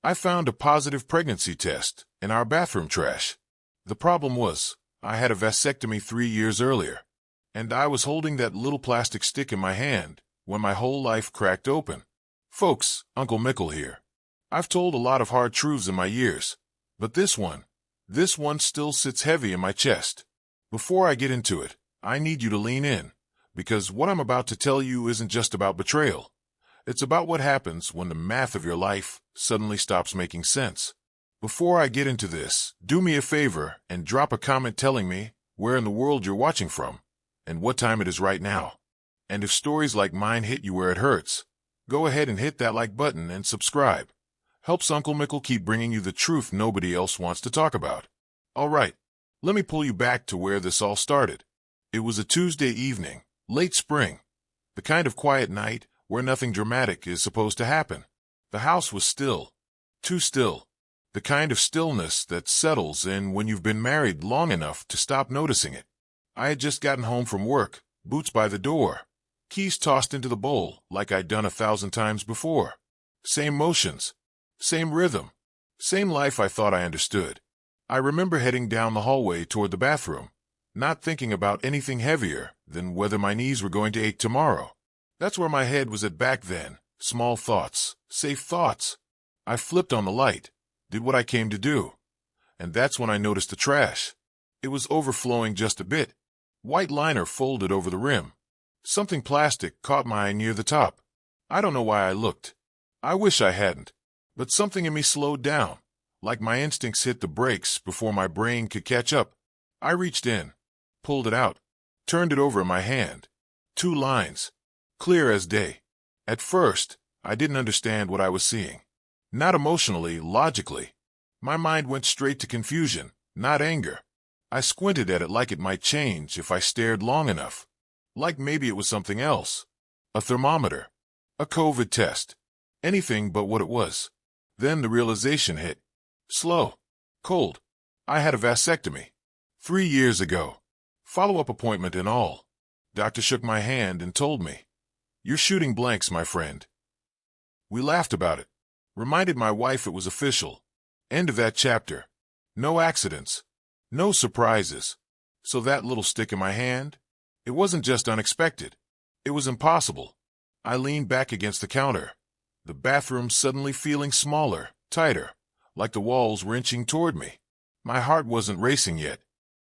I found a positive pregnancy test in our bathroom trash. The problem was, I had a vasectomy 3 years earlier, and I was holding that little plastic stick in my hand when my whole life cracked open. Folks, Uncle Mickle here. I've told a lot of hard truths in my years, but this one still sits heavy in my chest. Before I get into it, I need you to lean in, because what I'm about to tell you isn't just about betrayal. It's about what happens when the math of your life suddenly stops making sense. Before I get into this, do me a favor and drop a comment telling me where in the world you're watching from and what time it is right now. And if stories like mine hit you where it hurts, go ahead and hit that like button and subscribe. Helps Uncle Mickle keep bringing you the truth nobody else wants to talk about. All right, let me pull you back to where this all started. It was a Tuesday evening, late spring, the kind of quiet night where nothing dramatic is supposed to happen. The house was still, too still, the kind of stillness that settles in when you've been married long enough to stop noticing it. I had just gotten home from work, boots by the door, keys tossed into the bowl like I'd done 1,000 times before. Same motions, same rhythm, same life I thought I understood. I remember heading down the hallway toward the bathroom, not thinking about anything heavier than whether my knees were going to ache tomorrow. That's where my head was at back then. Small thoughts, safe thoughts. I flipped on the light, did what I came to do. And that's when I noticed the trash. It was overflowing just a bit. White liner folded over the rim. Something plastic caught my eye near the top. I don't know why I looked. I wish I hadn't. But something in me slowed down, like my instincts hit the brakes before my brain could catch up. I reached in, pulled it out, turned it over in my hand. 2 lines. Clear as day. At first, I didn't understand what I was seeing. Not emotionally, logically. My mind went straight to confusion, not anger. I squinted at it like it might change if I stared long enough. Like maybe it was something else. A thermometer. A COVID test. Anything but what it was. Then the realization hit. Slow. Cold. I had a vasectomy. 3 years ago. Follow-up appointment and all. Doctor shook my hand and told me, "You're shooting blanks, my friend." We laughed about it. Reminded my wife it was official. End of that chapter. No accidents. No surprises. So that little stick in my hand? It wasn't just unexpected. It was impossible. I leaned back against the counter. The bathroom suddenly feeling smaller, tighter, like the walls were inching toward me. My heart wasn't racing yet.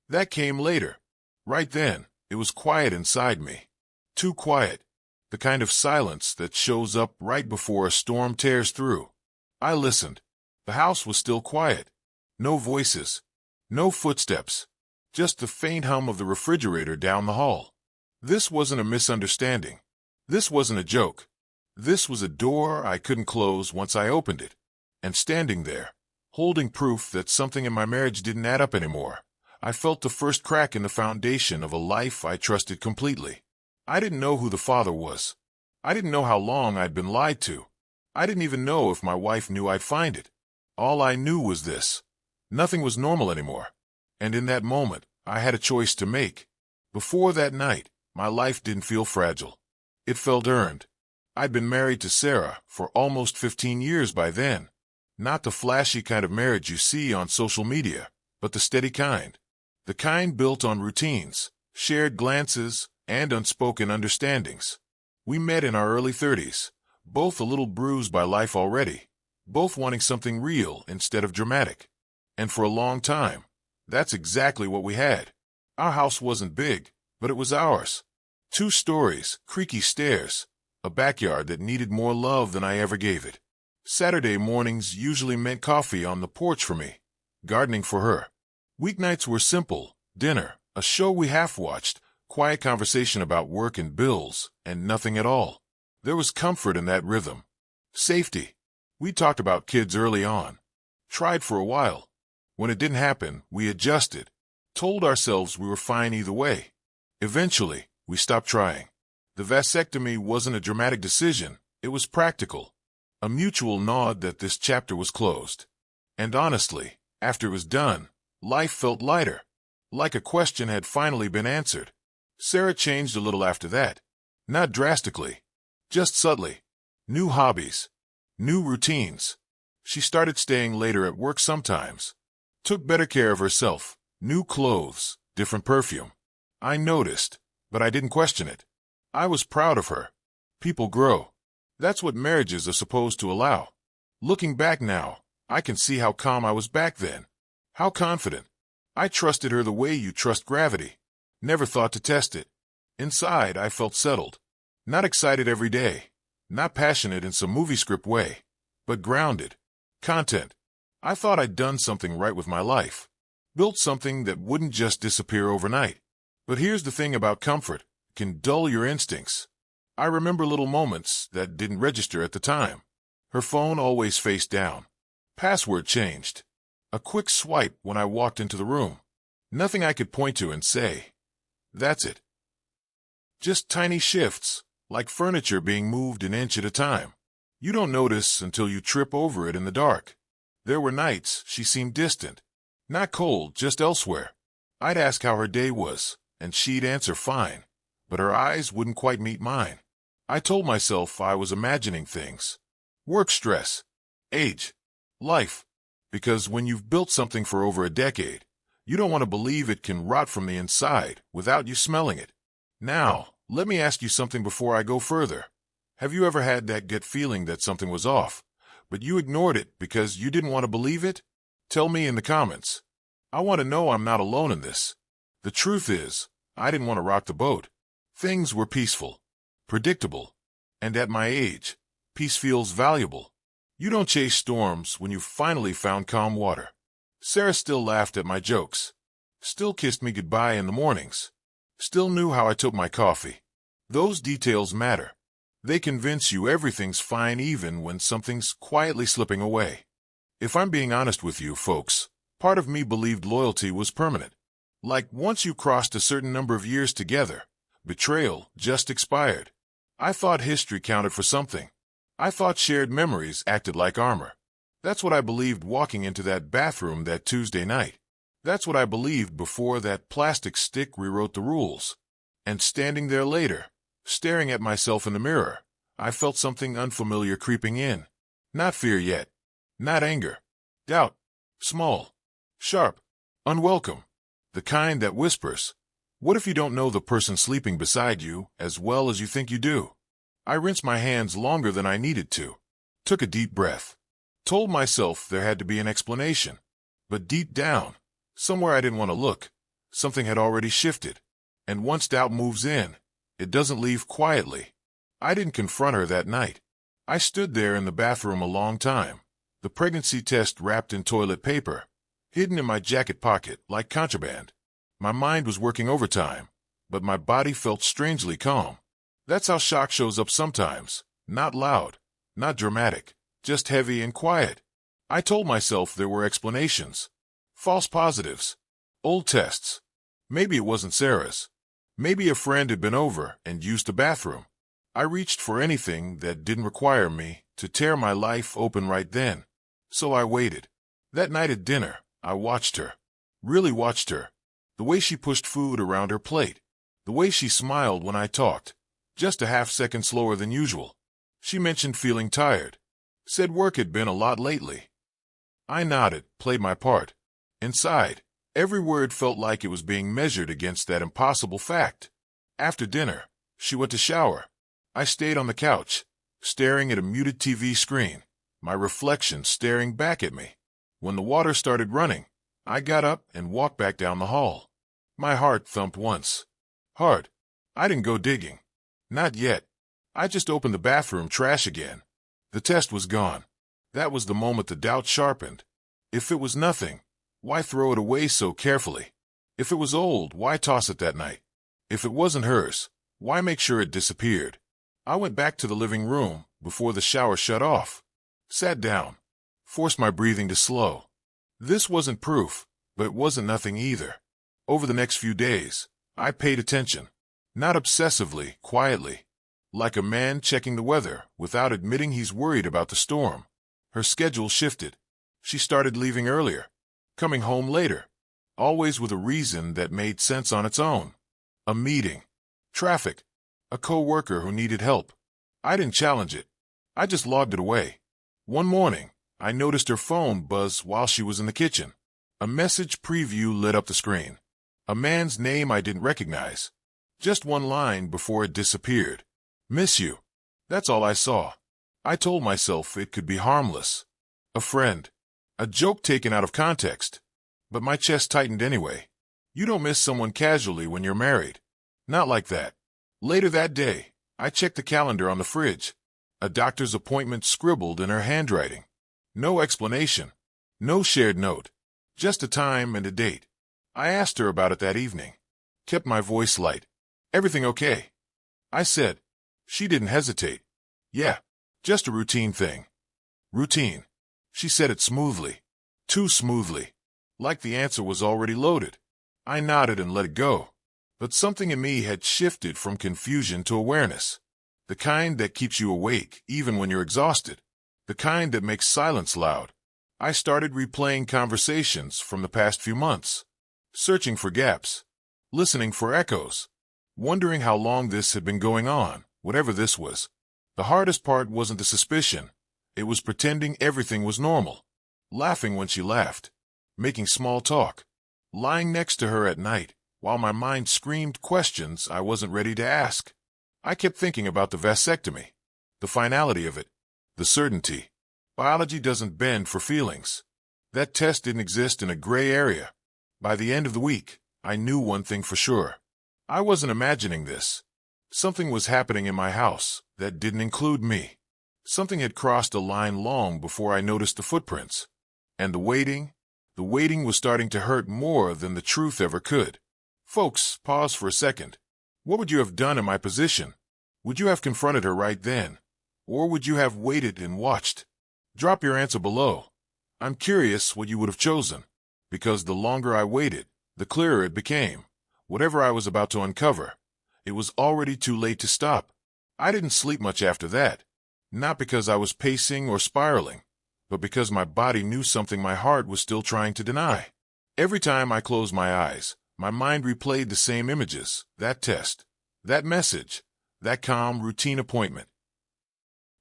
That came later. Right then, it was quiet inside me. Too quiet. The kind of silence that shows up right before a storm tears through. I listened. The house was still quiet. No voices. No footsteps. Just the faint hum of the refrigerator down the hall. This wasn't a misunderstanding. This wasn't a joke. This was a door I couldn't close once I opened it. And standing there, holding proof that something in my marriage didn't add up anymore, I felt the first crack in the foundation of a life I trusted completely. I didn't know who the father was. I didn't know how long I'd been lied to. I didn't even know if my wife knew I'd find it. All I knew was this. Nothing was normal anymore. And in that moment, I had a choice to make. Before that night, my life didn't feel fragile. It felt earned. I'd been married to Sarah for almost 15 years by then. Not the flashy kind of marriage you see on social media, but the steady kind. The kind built on routines, shared glances, and unspoken understandings. We met in our early 30s, both a little bruised by life already, both wanting something real instead of dramatic. And for a long time, that's exactly what we had. Our house wasn't big, but it was ours. 2 stories, creaky stairs, a backyard that needed more love than I ever gave it. Saturday mornings usually meant coffee on the porch for me, gardening for her. Weeknights were simple, dinner, a show we half-watched, quiet conversation about work and bills, and nothing at all. There was comfort in that rhythm. Safety. We talked about kids early on. Tried for a while. When it didn't happen, we adjusted. Told ourselves we were fine either way. Eventually, we stopped trying. The vasectomy wasn't a dramatic decision. It was practical. A mutual nod that this chapter was closed. And honestly, after it was done, life felt lighter. Like a question had finally been answered. Sarah changed a little after that. Not drastically. Just subtly. New hobbies. New routines. She started staying later at work sometimes. Took better care of herself. New clothes, different perfume. I noticed, but I didn't question it. I was proud of her. People grow. That's what marriages are supposed to allow. Looking back now, I can see how calm I was back then. How confident. I trusted her the way you trust gravity. Never thought to test it. Inside, I felt settled. Not excited every day. Not passionate in some movie script way. But grounded. Content. I thought I'd done something right with my life. Built something that wouldn't just disappear overnight. But here's the thing about comfort. It can dull your instincts. I remember little moments that didn't register at the time. Her phone always face down. Password changed. A quick swipe when I walked into the room. Nothing I could point to and say, that's it. Just tiny shifts, like furniture being moved an inch at a time. You don't notice until you trip over it in the dark. There were nights she seemed distant. Not cold, just elsewhere. I'd ask how her day was, and she'd answer fine. But her eyes wouldn't quite meet mine. I told myself I was imagining things. Work stress. Age. Life. Because when you've built something for over a decade, you don't want to believe it can rot from the inside without you smelling it. Now, let me ask you something before I go further. Have you ever had that gut feeling that something was off, but you ignored it because you didn't want to believe it? Tell me in the comments. I want to know I'm not alone in this. The truth is, I didn't want to rock the boat. Things were peaceful, predictable, and at my age, peace feels valuable. You don't chase storms when you've finally found calm water. Sarah still laughed at my jokes, still kissed me goodbye in the mornings, still knew how I took my coffee. Those details matter. They convince you everything's fine even when something's quietly slipping away. If I'm being honest with you, folks, part of me believed loyalty was permanent. Like once you crossed a certain number of years together, betrayal just expired. I thought history counted for something. I thought shared memories acted like armor. That's what I believed walking into that bathroom that Tuesday night. That's what I believed before that plastic stick rewrote the rules. And standing there later, staring at myself in the mirror, I felt something unfamiliar creeping in. Not fear yet. Not anger. Doubt. Small. Sharp. Unwelcome. The kind that whispers, what if you don't know the person sleeping beside you as well as you think you do? I rinsed my hands longer than I needed to. Took a deep breath. Told myself there had to be an explanation. But deep down, somewhere I didn't want to look, something had already shifted. And once doubt moves in, it doesn't leave quietly. I didn't confront her that night. I stood there in the bathroom a long time, the pregnancy test wrapped in toilet paper, hidden in my jacket pocket like contraband. My mind was working overtime, but my body felt strangely calm. That's how shock shows up sometimes. Not loud, not dramatic, just heavy and quiet. I told myself there were explanations. False positives. Old tests. Maybe it wasn't Sarah's. Maybe a friend had been over and used the bathroom. I reached for anything that didn't require me to tear my life open right then. So I waited. That night at dinner, I watched her. Really watched her. The way she pushed food around her plate. The way she smiled when I talked. Just a half-second slower than usual. She mentioned feeling tired. Said work had been a lot lately. I nodded, played my part. Inside, every word felt like it was being measured against that impossible fact. After dinner, she went to shower. I stayed on the couch, staring at a muted TV screen, my reflection staring back at me. When the water started running, I got up and walked back down the hall. My heart thumped once. Hard. I didn't go digging. Not yet. I just opened the bathroom trash again. The test was gone. That was the moment the doubt sharpened. If it was nothing, why throw it away so carefully? If it was old, why toss it that night? If it wasn't hers, why make sure it disappeared? I went back to the living room before the shower shut off. Sat down. Forced my breathing to slow. This wasn't proof, but it wasn't nothing either. Over the next few days, I paid attention. Not obsessively, quietly. Like a man checking the weather without admitting he's worried about the storm. Her schedule shifted. She started leaving earlier. Coming home later. Always with a reason that made sense on its own. A meeting. Traffic. A co-worker who needed help. I didn't challenge it. I just logged it away. One morning, I noticed her phone buzz while she was in the kitchen. A message preview lit up the screen. A man's name I didn't recognize. Just one line before it disappeared. Miss you. That's all I saw. I told myself it could be harmless. A friend. A joke taken out of context. But my chest tightened anyway. You don't miss someone casually when you're married. Not like that. Later that day, I checked the calendar on the fridge. A doctor's appointment scribbled in her handwriting. No explanation. No shared note. Just a time and a date. I asked her about it that evening. Kept my voice light. Everything okay? I said. She didn't hesitate. Yeah, just a routine thing. Routine. She said it smoothly. Too smoothly. Like the answer was already loaded. I nodded and let it go. But something in me had shifted from confusion to awareness. The kind that keeps you awake even when you're exhausted. The kind that makes silence loud. I started replaying conversations from the past few months. Searching for gaps. Listening for echoes. Wondering how long this had been going on, whatever this was. The hardest part wasn't the suspicion. It was pretending everything was normal. Laughing when she laughed. Making small talk. Lying next to her at night, while my mind screamed questions I wasn't ready to ask. I kept thinking about the vasectomy. The finality of it. The certainty. Biology doesn't bend for feelings. That test didn't exist in a gray area. By the end of the week, I knew one thing for sure. I wasn't imagining this. Something was happening in my house that didn't include me. Something had crossed a line long before I noticed the footprints. And the waiting was starting to hurt more than the truth ever could. Folks, pause for a second. What would you have done in my position? Would you have confronted her right then? Or would you have waited and watched? Drop your answer below. I'm curious what you would have chosen. Because the longer I waited, the clearer it became. Whatever I was about to uncover, it was already too late to stop. I didn't sleep much after that. Not because I was pacing or spiraling, but because my body knew something my heart was still trying to deny. Every time I closed my eyes, my mind replayed the same images, that test, that message, that calm, routine appointment.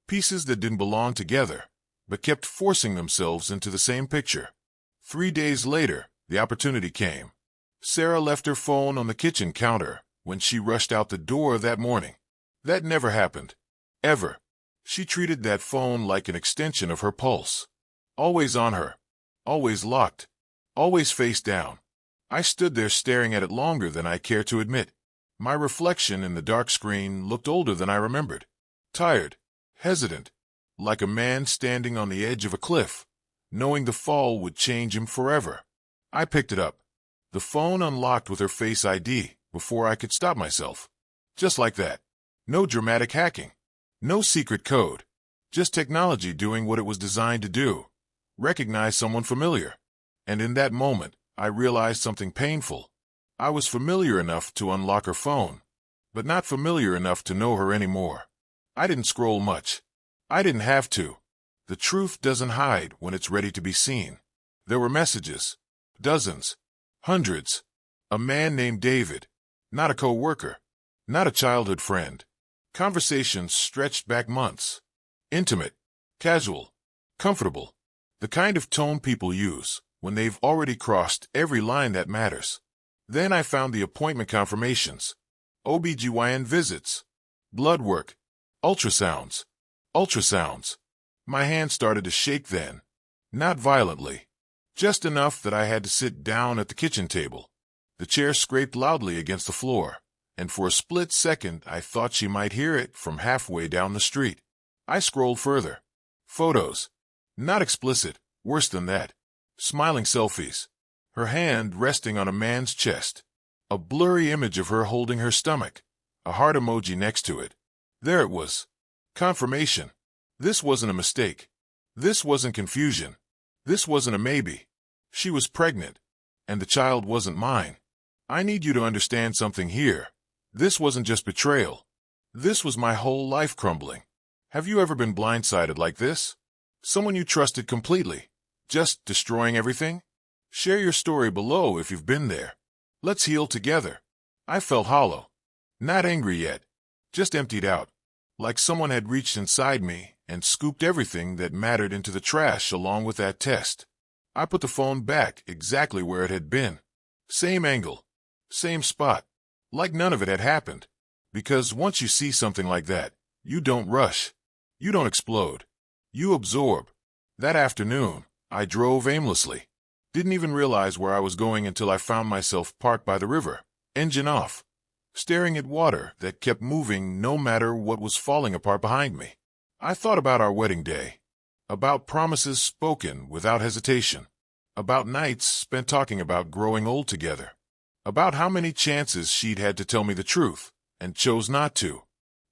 Pieces that didn't belong together, but kept forcing themselves into the same picture. 3 days later, the opportunity came. Sarah left her phone on the kitchen counter when she rushed out the door that morning. That never happened. Ever. She treated that phone like an extension of her pulse. Always on her. Always locked. Always face down. I stood there staring at it longer than I cared to admit. My reflection in the dark screen looked older than I remembered. Tired. Hesitant. Like a man standing on the edge of a cliff, knowing the fall would change him forever. I picked it up. The phone unlocked with her Face ID before I could stop myself. Just like that. No dramatic hacking. No secret code. Just technology doing what it was designed to do. Recognize someone familiar. And in that moment, I realized something painful. I was familiar enough to unlock her phone, but not familiar enough to know her anymore. I didn't scroll much. I didn't have to. The truth doesn't hide when it's ready to be seen. There were messages. Dozens. Hundreds. A man named David. Not a co-worker. Not a childhood friend. Conversations stretched back months. Intimate. Casual. Comfortable. The kind of tone people use when they've already crossed every line that matters. Then I found the appointment confirmations. OBGYN visits. Blood work. Ultrasounds. Ultrasounds. My hand started to shake then. Not violently. Just enough that I had to sit down at the kitchen table. The chair scraped loudly against the floor, and for a split second I thought she might hear it from halfway down the street. I scrolled further. Photos. Not explicit, worse than that. Smiling selfies. Her hand resting on a man's chest. A blurry image of her holding her stomach. A heart emoji next to it. There it was. Confirmation. This wasn't a mistake. This wasn't confusion. This wasn't a maybe. She was pregnant. And the child wasn't mine. I need you to understand something here. This wasn't just betrayal. This was my whole life crumbling. Have you ever been blindsided like this? Someone you trusted completely. Just destroying everything? Share your story below if you've been there. Let's heal together. I felt hollow. Not angry yet. Just emptied out. Like someone had reached inside me and scooped everything that mattered into the trash along with that test. I put the phone back exactly where it had been. Same angle, same spot, like none of it had happened. Because once you see something like that, you don't rush. You don't explode. You absorb. That afternoon, I drove aimlessly. Didn't even realize where I was going until I found myself parked by the river, engine off, staring at water that kept moving no matter what was falling apart behind me. I thought about our wedding day, about promises spoken without hesitation, about nights spent talking about growing old together, about how many chances she'd had to tell me the truth and chose not to.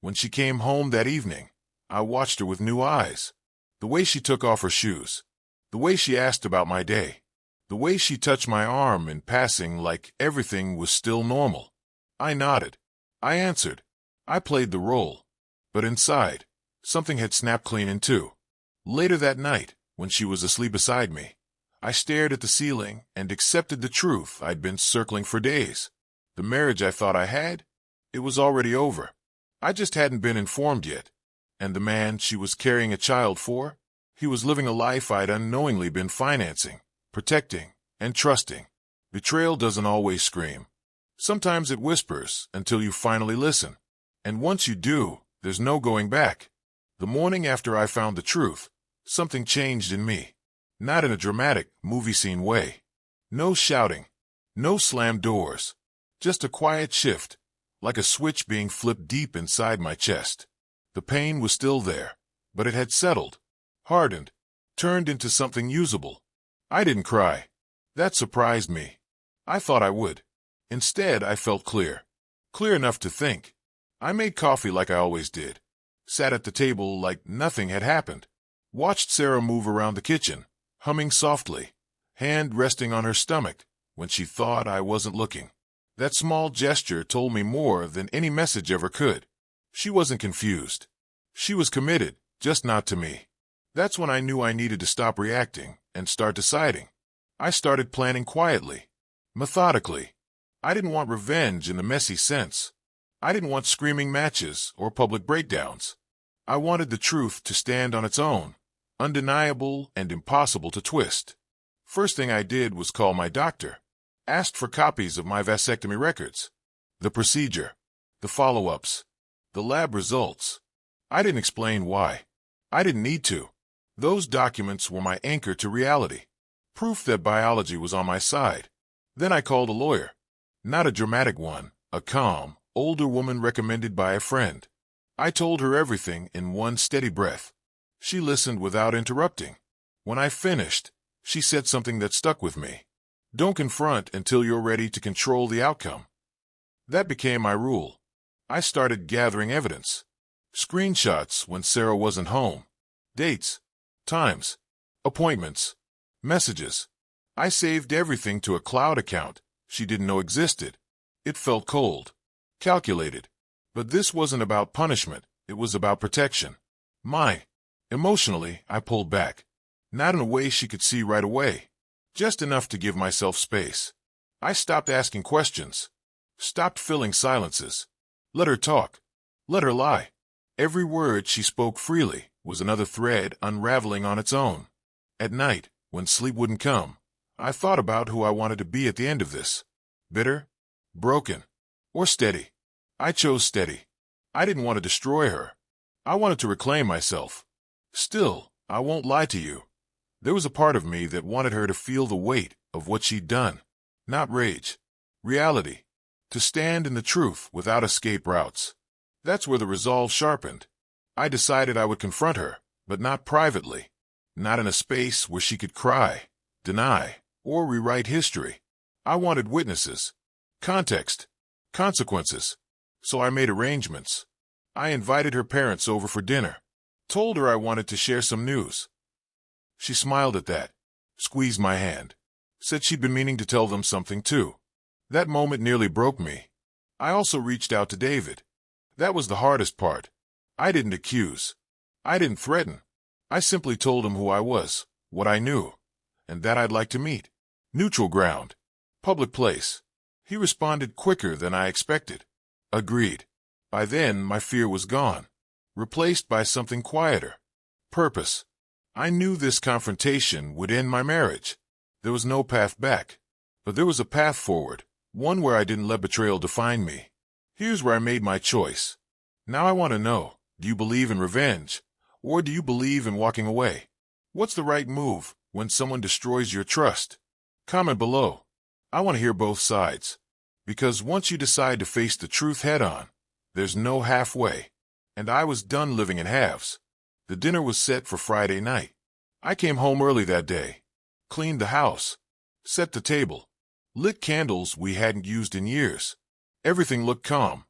When she came home that evening, I watched her with new eyes. The way she took off her shoes, the way she asked about my day, the way she touched my arm in passing like everything was still normal. I nodded. I answered. I played the role. But inside, something had snapped clean in two. Later that night, when she was asleep beside me, I stared at the ceiling and accepted the truth I'd been circling for days. The marriage I thought I had, it was already over. I just hadn't been informed yet. And the man she was carrying a child for, he was living a life I'd unknowingly been financing, protecting, and trusting. Betrayal doesn't always scream. Sometimes it whispers until you finally listen. And once you do, there's no going back. The morning after I found the truth, something changed in me. Not in a dramatic, movie scene way. No shouting. No slammed doors. Just a quiet shift, like a switch being flipped deep inside my chest. The pain was still there, but it had settled, hardened, turned into something usable. I didn't cry. That surprised me. I thought I would. Instead, I felt clear. Clear enough to think. I made coffee like I always did. Sat at the table like nothing had happened. Watched Sarah move around the kitchen, humming softly, hand resting on her stomach when she thought I wasn't looking. That small gesture told me more than any message ever could. She wasn't confused. She was committed, just not to me. That's when I knew I needed to stop reacting and start deciding. I started planning quietly, methodically. I didn't want revenge in the messy sense. I didn't want screaming matches or public breakdowns. I wanted the truth to stand on its own, undeniable and impossible to twist. First thing I did was call my doctor. Asked for copies of my vasectomy records. The procedure, the follow-ups, the lab results. I didn't explain why. I didn't need to. Those documents were my anchor to reality. Proof that biology was on my side. Then I called a lawyer. Not a dramatic one, a calm, older woman recommended by a friend. I told her everything in one steady breath. She listened without interrupting. When I finished, she said something that stuck with me. Don't confront until you're ready to control the outcome. That became my rule. I started gathering evidence. Screenshots when Sarah wasn't home. Dates, times, appointments, messages. I saved everything to a cloud account she didn't know existed. It felt cold, calculated. But this wasn't about punishment. It was about protection. Mine. Emotionally, I pulled back. Not in a way she could see right away. Just enough to give myself space. I stopped asking questions. Stopped filling silences. Let her talk. Let her lie. Every word she spoke freely was another thread unraveling on its own. At night, when sleep wouldn't come, I thought about who I wanted to be at the end of this. Bitter, broken, or steady. I chose steady. I didn't want to destroy her. I wanted to reclaim myself. Still, I won't lie to you. There was a part of me that wanted her to feel the weight of what she'd done. Not rage. Reality. To stand in the truth without escape routes. That's where the resolve sharpened. I decided I would confront her, but not privately. Not in a space where she could cry, deny, or rewrite history. I wanted witnesses, context, consequences. So I made arrangements. I invited her parents over for dinner. Told her I wanted to share some news. She smiled at that, squeezed my hand, said she'd been meaning to tell them something too. That moment nearly broke me. I also reached out to David. That was the hardest part. I didn't accuse. I didn't threaten. I simply told him who I was, what I knew, and that I'd like to meet. Neutral ground. Public place. He responded quicker than I expected. Agreed. By then, my fear was gone, replaced by something quieter. Purpose. I knew this confrontation would end my marriage. There was no path back. But there was a path forward, one where I didn't let betrayal define me. Here's where I made my choice. Now I want to know, do you believe in revenge? Or do you believe in walking away? What's the right move when someone destroys your trust? Comment below. I want to hear both sides. Because once you decide to face the truth head-on, there's no halfway. And I was done living in halves. The dinner was set for Friday night. I came home early that day, cleaned the house, set the table, lit candles we hadn't used in years. Everything looked calm,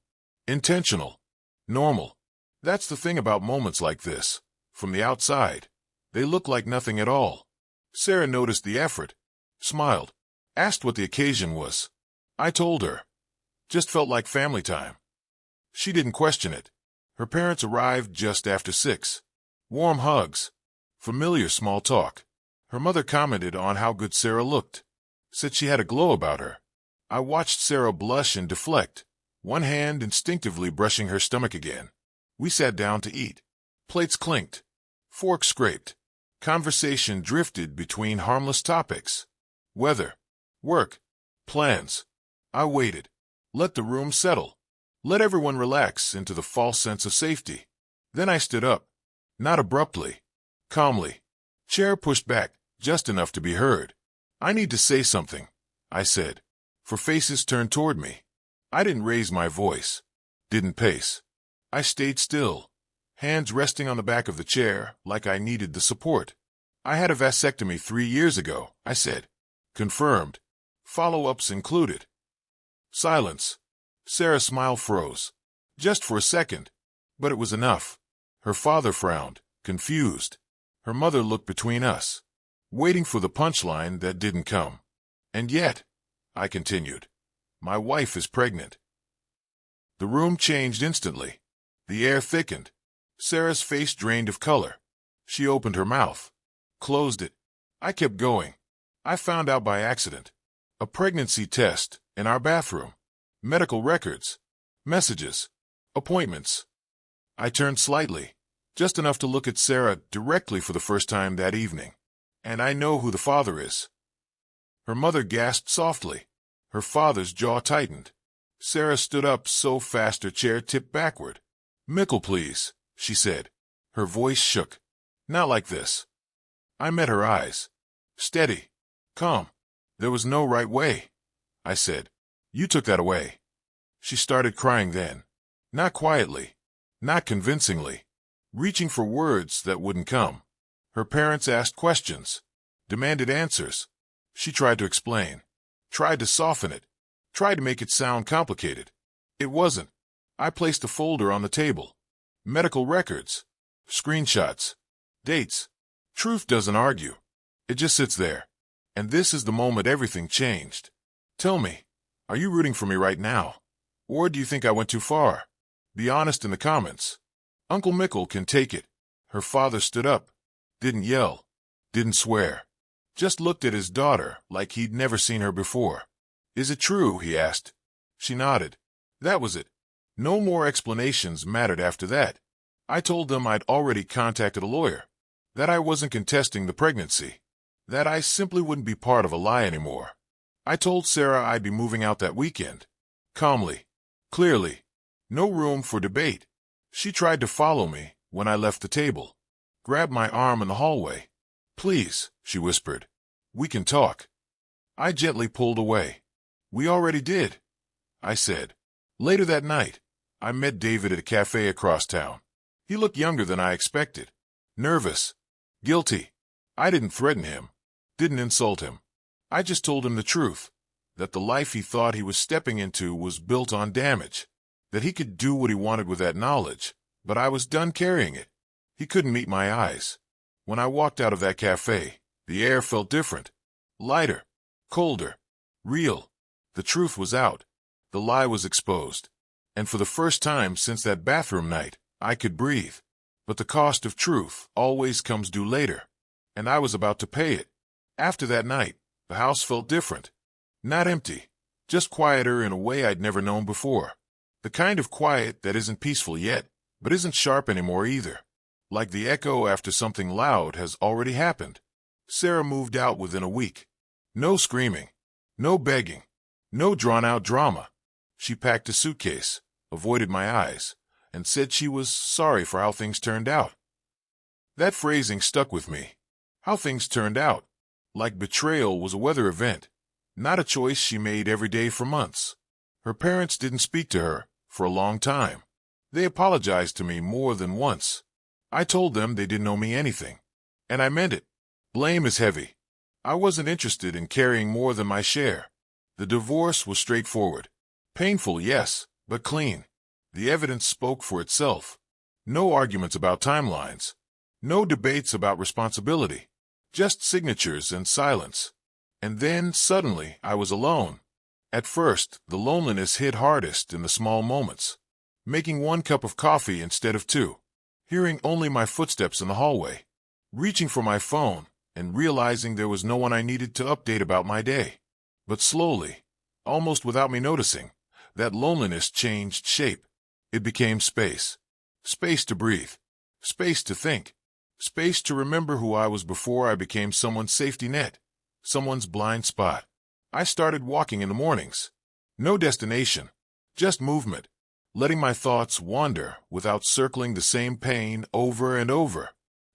intentional, normal. That's the thing about moments like this. From the outside, they look like nothing at all. Sarah noticed the effort, smiled, asked what the occasion was. I told her. Just felt like family time. She didn't question it. Her parents arrived just after 6. Warm hugs, familiar small talk. Her mother commented on how good Sarah looked, said she had a glow about her. I watched Sarah blush and deflect, one hand instinctively brushing her stomach again. We sat down to eat. Plates clinked, forks scraped. Conversation drifted between harmless topics. Weather, work, plans. I waited. Let the room settle. Let everyone relax into the false sense of safety. Then I stood up. Not abruptly. Calmly. Chair pushed back, just enough to be heard. I need to say something, I said. For faces turned toward me. I didn't raise my voice. Didn't pace. I stayed still, hands resting on the back of the chair like I needed the support. I had a vasectomy 3 years ago, I said. Confirmed. Follow-ups included. Silence. Sarah's smile froze. Just for a second. But it was enough. Her father frowned, confused. Her mother looked between us, waiting for the punchline that didn't come. And yet, I continued, my wife is pregnant. The room changed instantly. The air thickened. Sarah's face drained of color. She opened her mouth, closed it. I kept going. I found out by accident. A pregnancy test in our bathroom. Medical records. Messages. Appointments. I turned slightly, just enough to look at Sarah directly for the first time that evening. And I know who the father is. Her mother gasped softly. Her father's jaw tightened. Sarah stood up so fast her chair tipped backward. Mickle, please, she said. Her voice shook. Not like this. I met her eyes. Steady. Calm. There was no right way. I said. You took that away. She started crying then. Not quietly. Not convincingly. Reaching for words that wouldn't come. Her parents asked questions. Demanded answers. She tried to explain. Tried to soften it. Tried to make it sound complicated. It wasn't. I placed a folder on the table. Medical records. Screenshots. Dates. Truth doesn't argue. It just sits there. And this is the moment everything changed. Tell me, are you rooting for me right now? Or do you think I went too far? Be honest in the comments. Uncle Mickle can take it. Her father stood up. Didn't yell. Didn't swear. Just looked at his daughter like he'd never seen her before. Is it true? He asked. She nodded. That was it. No more explanations mattered after that. I told them I'd already contacted a lawyer. That I wasn't contesting the pregnancy. That I simply wouldn't be part of a lie anymore. I told Sarah I'd be moving out that weekend. Calmly. Clearly. No room for debate. She tried to follow me when I left the table. Grabbed my arm in the hallway. Please, she whispered. We can talk. I gently pulled away. We already did, I said. Later that night, I met David at a cafe across town. He looked younger than I expected. Nervous. Guilty. I didn't threaten him. Didn't insult him. I just told him the truth. That the life he thought he was stepping into was built on damage. That he could do what he wanted with that knowledge, but I was done carrying it. He couldn't meet my eyes. When I walked out of that cafe, the air felt different. Lighter. Colder. Real. The truth was out. The lie was exposed. And for the first time since that bathroom night, I could breathe. But the cost of truth always comes due later. And I was about to pay it. After that night, the house felt different. Not empty. Just quieter in a way I'd never known before. The kind of quiet that isn't peaceful yet, but isn't sharp anymore either. like the echo after something loud has already happened. Sarah moved out within a week. No screaming, no begging, no drawn-out drama. She packed a suitcase, avoided my eyes, and said she was sorry for how things turned out. That phrasing stuck with me. How things turned out. Like betrayal was a weather event, not a choice she made every day for months. Her parents didn't speak to her for a long time. They apologized to me more than once. I told them they didn't owe me anything, and I meant it. Blame is heavy. I wasn't interested in carrying more than my share. The divorce was straightforward. Painful, yes, but clean. The evidence spoke for itself. No arguments about timelines. No debates about responsibility. Just signatures and silence. And then, suddenly, I was alone. At first, the loneliness hit hardest in the small moments. Making one cup of coffee instead of two. Hearing only my footsteps in the hallway. Reaching for my phone and realizing there was no one I needed to update about my day. But slowly, almost without me noticing, that loneliness changed shape. It became space. Space to breathe. Space to think. Space to remember who I was before I became someone's safety net. Someone's blind spot. I started walking in the mornings. No destination. Just movement. Letting my thoughts wander without circling the same pain over and over.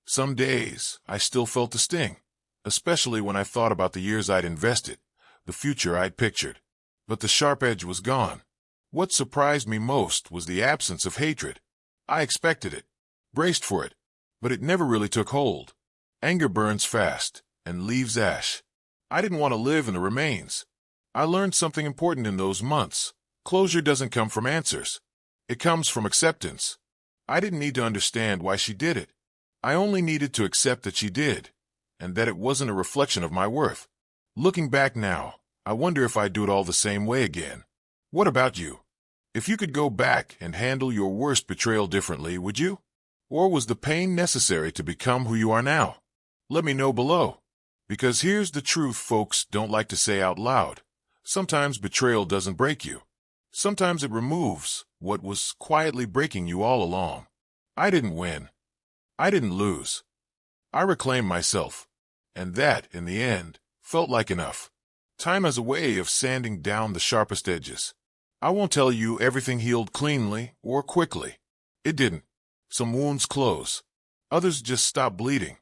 Some days, I still felt the sting. Especially when I thought about the years I'd invested. The future I'd pictured. But the sharp edge was gone. What surprised me most was the absence of hatred. I expected it. Braced for it. But it never really took hold. Anger burns fast and leaves ash. I didn't want to live in the remains. I learned something important in those months. Closure doesn't come from answers. It comes from acceptance. I didn't need to understand why she did it. I only needed to accept that she did, and that it wasn't a reflection of my worth. Looking back now, I wonder if I'd do it all the same way again. What about you? If you could go back and handle your worst betrayal differently, would you? Or was the pain necessary to become who you are now? Let me know below. Because here's the truth folks don't like to say out loud. Sometimes betrayal doesn't break you. Sometimes it removes what was quietly breaking you all along. I didn't win. I didn't lose. I reclaimed myself. And that, in the end, felt like enough. Time has a way of sanding down the sharpest edges. I won't tell you everything healed cleanly or quickly. It didn't. Some wounds close. Others just stop bleeding.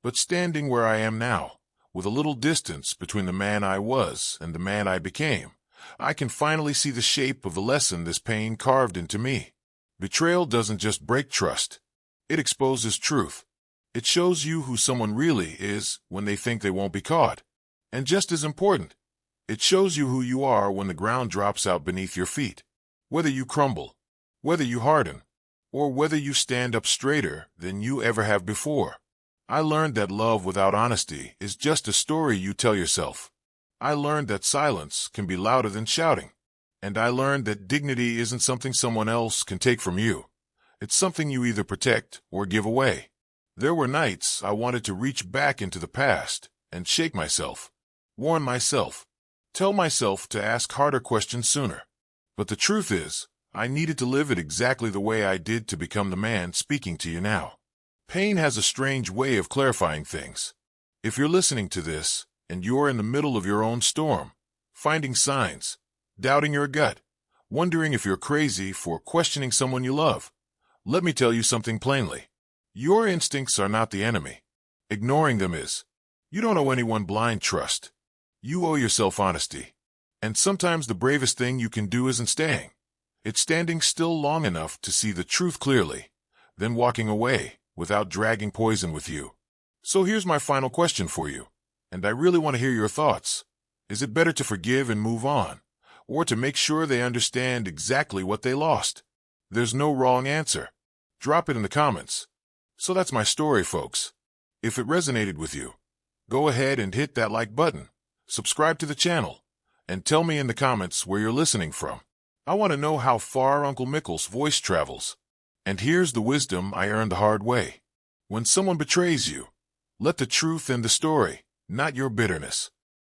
But standing where I am now, with a little distance between the man I was and the man I became, I can finally see the shape of the lesson this pain carved into me. Betrayal doesn't just break trust. It exposes truth. It shows you who someone really is when they think they won't be caught. And just as important, it shows you who you are when the ground drops out beneath your feet. Whether you crumble, whether you harden, or whether you stand up straighter than you ever have before. I learned that love without honesty is just a story you tell yourself. I learned that silence can be louder than shouting. And I learned that dignity isn't something someone else can take from you. It's something you either protect or give away. There were nights I wanted to reach back into the past and shake myself, warn myself, tell myself to ask harder questions sooner. But the truth is, I needed to live it exactly the way I did to become the man speaking to you now. Pain has a strange way of clarifying things. If you're listening to this, and you're in the middle of your own storm, finding signs, doubting your gut, wondering if you're crazy for questioning someone you love, let me tell you something plainly. Your instincts are not the enemy. Ignoring them is. You don't owe anyone blind trust. You owe yourself honesty. And sometimes the bravest thing you can do isn't staying. It's standing still long enough to see the truth clearly, then walking away without dragging poison with you. So here's my final question for you, and I really want to hear your thoughts. Is it better to forgive and move on, or to make sure they understand exactly what they lost? There's no wrong answer. Drop it in the comments. So that's my story, folks. If it resonated with you, go ahead and hit that like button, subscribe to the channel, and tell me in the comments where you're listening from. I want to know how far Uncle Mickle's voice travels. And here's the wisdom I earned the hard way. When someone betrays you, let the truth end the story, not your bitterness.